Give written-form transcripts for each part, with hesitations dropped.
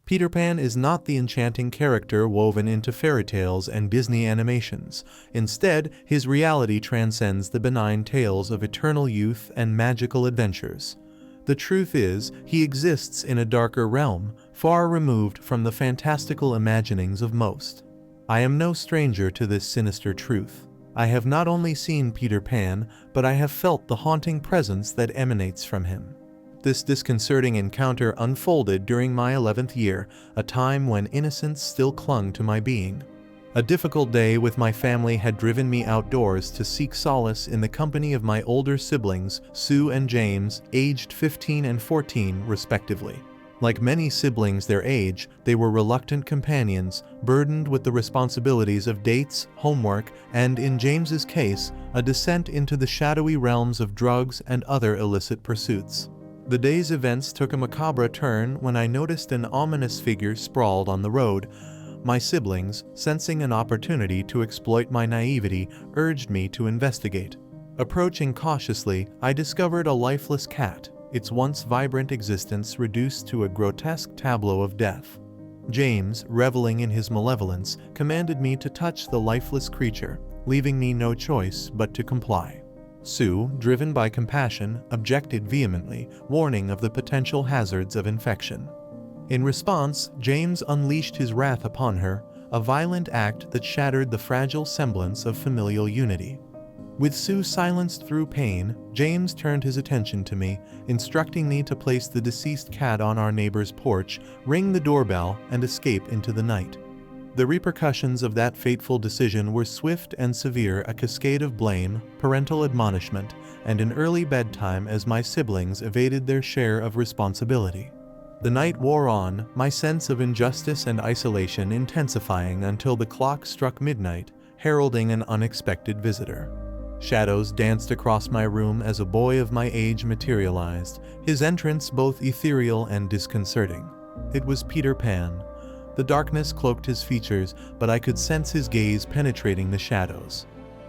Peter Pan is not the enchanting character woven into fairy tales and Disney animations. Instead, his reality transcends the benign tales of eternal youth and magical adventures. The truth is, he exists in a darker realm, far removed from the fantastical imaginings of most. I am no stranger to this sinister truth. I have not only seen Peter Pan, but I have felt the haunting presence that emanates from him. This disconcerting encounter unfolded during my 11th year, a time when innocence still clung to my being. A difficult day with my family had driven me outdoors to seek solace in the company of my older siblings, Sue and James, aged 15 and 14 respectively. Like many siblings their age, they were reluctant companions, burdened with the responsibilities of dates, homework, and, in James's case, a descent into the shadowy realms of drugs and other illicit pursuits. The day's events took a macabre turn when I noticed an ominous figure sprawled on the road. My siblings, sensing an opportunity to exploit my naivety, urged me to investigate. Approaching cautiously, I discovered a lifeless cat, its once vibrant existence reduced to a grotesque tableau of death. James, reveling in his malevolence, commanded me to touch the lifeless creature, leaving me no choice but to comply. Sue, driven by compassion, objected vehemently, warning of the potential hazards of infection. In response, James unleashed his wrath upon her, a violent act that shattered the fragile semblance of familial unity. With Sue silenced through pain, James turned his attention to me, instructing me to place the deceased cat on our neighbor's porch, ring the doorbell, and escape into the night. The repercussions of that fateful decision were swift and severe, a cascade of blame, parental admonishment, and an early bedtime as my siblings evaded their share of responsibility. The night wore on, my sense of injustice and isolation intensifying until the clock struck midnight, heralding an unexpected visitor. Shadows danced across my room as a boy of my age materialized, his entrance both ethereal and disconcerting. It was Peter Pan. The darkness cloaked his features, but I could sense his gaze penetrating the shadows.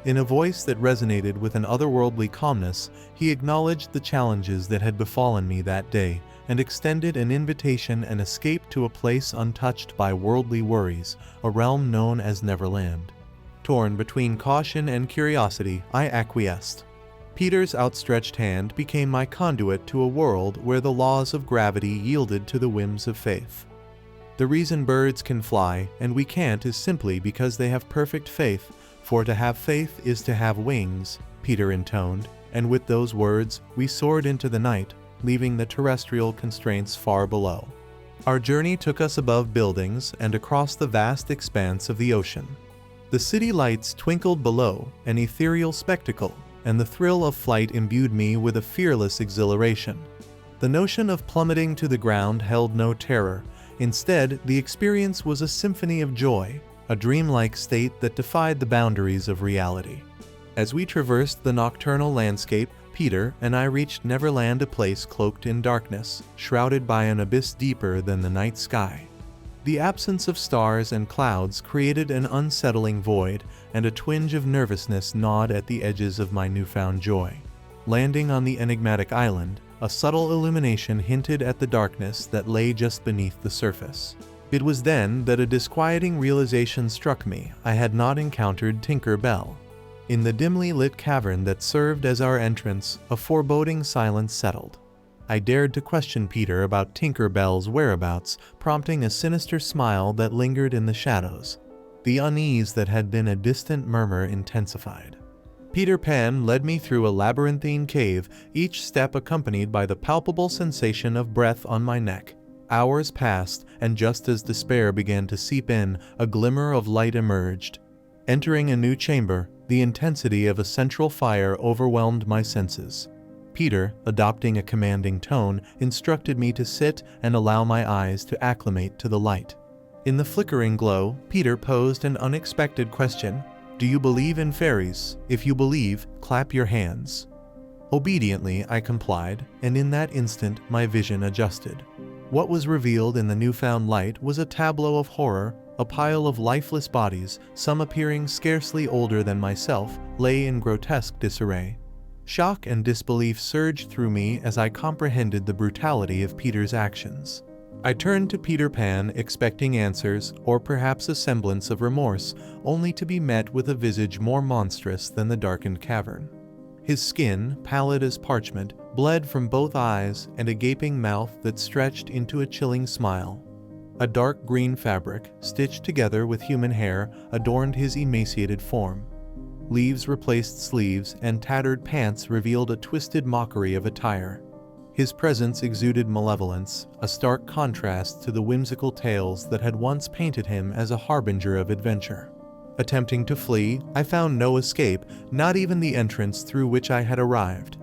In a voice that resonated with an otherworldly calmness, he acknowledged the challenges that had befallen me that day, and extended an invitation and escape to a place untouched by worldly worries, a realm known as Neverland. Torn between caution and curiosity, I acquiesced. Peter's outstretched hand became my conduit to a world where the laws of gravity yielded to the whims of faith. The reason birds can fly and we can't is simply because they have perfect faith, for to have faith is to have wings, Peter intoned, and with those words, we soared into the night, leaving the terrestrial constraints far below. Our journey took us above buildings and across the vast expanse of the ocean. The city lights twinkled below, an ethereal spectacle, and the thrill of flight imbued me with a fearless exhilaration. The notion of plummeting to the ground held no terror. Instead, the experience was a symphony of joy, a dreamlike state that defied the boundaries of reality. As we traversed the nocturnal landscape, Peter and I reached Neverland, a place cloaked in darkness, shrouded by an abyss deeper than the night sky. The absence of stars and clouds created an unsettling void, and a twinge of nervousness gnawed at the edges of my newfound joy. Landing on the enigmatic island, a subtle illumination hinted at the darkness that lay just beneath the surface. It was then that a disquieting realization struck me. I had not encountered Tinker Bell. In the dimly lit cavern that served as our entrance, a foreboding silence settled. I dared to question Peter about Tinker Bell's whereabouts, prompting a sinister smile that lingered in the shadows. The unease that had been a distant murmur intensified. Peter Pan led me through a labyrinthine cave, each step accompanied by the palpable sensation of breath on my neck. Hours passed, and just as despair began to seep in, a glimmer of light emerged. Entering a new chamber, the intensity of a central fire overwhelmed my senses. Peter, adopting a commanding tone, instructed me to sit and allow my eyes to acclimate to the light. In the flickering glow, Peter posed an unexpected question. "Do you believe in fairies? If you believe, clap your hands." Obediently, I complied, and in that instant, my vision adjusted. What was revealed in the newfound light was a tableau of horror. A pile of lifeless bodies, some appearing scarcely older than myself, lay in grotesque disarray. Shock and disbelief surged through me as I comprehended the brutality of Peter's actions. I turned to Peter Pan expecting answers, or perhaps a semblance of remorse, only to be met with a visage more monstrous than the darkened cavern. His skin, pallid as parchment, bled from both eyes and a gaping mouth that stretched into a chilling smile. A dark green fabric, stitched together with human hair, adorned his emaciated form. Leaves replaced sleeves, and tattered pants revealed a twisted mockery of attire. His presence exuded malevolence, a stark contrast to the whimsical tales that had once painted him as a harbinger of adventure. Attempting to flee, I found no escape, not even the entrance through which I had arrived.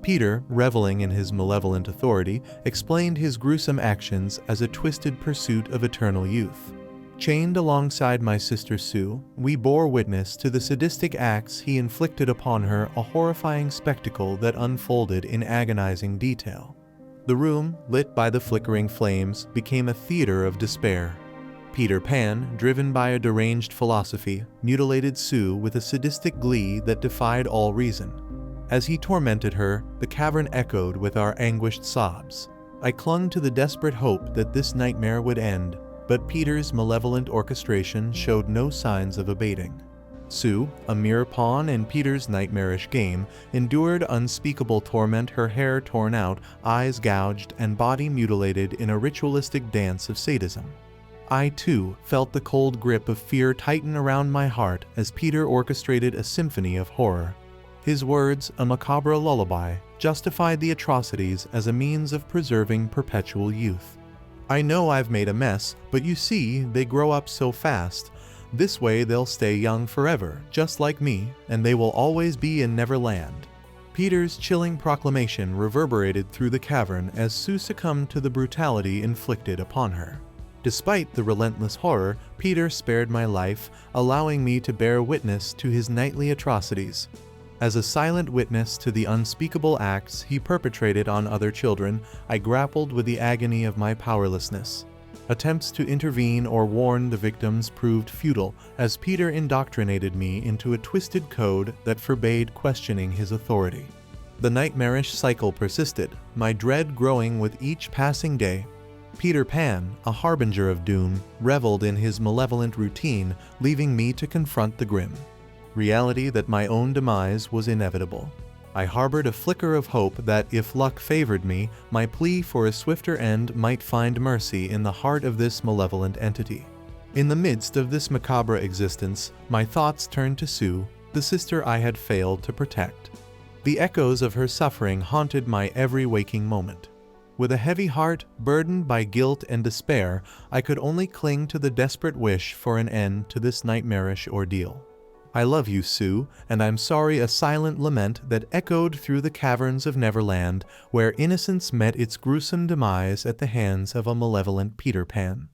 Peter, reveling in his malevolent authority, explained his gruesome actions as a twisted pursuit of eternal youth. Chained alongside my sister Sue, we bore witness to the sadistic acts he inflicted upon her, a horrifying spectacle that unfolded in agonizing detail. The room, lit by the flickering flames, became a theater of despair. Peter Pan, driven by a deranged philosophy, mutilated Sue with a sadistic glee that defied all reason. As he tormented her, the cavern echoed with our anguished sobs. I clung to the desperate hope that this nightmare would end, but Peter's malevolent orchestration showed no signs of abating. Sue, a mere pawn in Peter's nightmarish game, endured unspeakable torment, her hair torn out, eyes gouged, and body mutilated in a ritualistic dance of sadism. I, too, felt the cold grip of fear tighten around my heart as Peter orchestrated a symphony of horror. His words, a macabre lullaby, justified the atrocities as a means of preserving perpetual youth. I know I've made a mess, but you see, they grow up so fast. This way they'll stay young forever, just like me, and they will always be in Neverland. Peter's chilling proclamation reverberated through the cavern as Sue succumbed to the brutality inflicted upon her. Despite the relentless horror, Peter spared my life, allowing me to bear witness to his nightly atrocities. As a silent witness to the unspeakable acts he perpetrated on other children, I grappled with the agony of my powerlessness. Attempts to intervene or warn the victims proved futile, as Peter indoctrinated me into a twisted code that forbade questioning his authority. The nightmarish cycle persisted, my dread growing with each passing day. Peter Pan, a harbinger of doom, reveled in his malevolent routine, leaving me to confront the grim reality that my own demise was inevitable. I harbored a flicker of hope that, if luck favored me, my plea for a swifter end might find mercy in the heart of this malevolent entity. In the midst of this macabre existence, my thoughts turned to Sue, the sister I had failed to protect. The echoes of her suffering haunted my every waking moment. With a heavy heart, burdened by guilt and despair, I could only cling to the desperate wish for an end to this nightmarish ordeal. I love you, Sue, and I'm sorry, a silent lament that echoed through the caverns of Neverland, where innocence met its gruesome demise at the hands of a malevolent Peter Pan.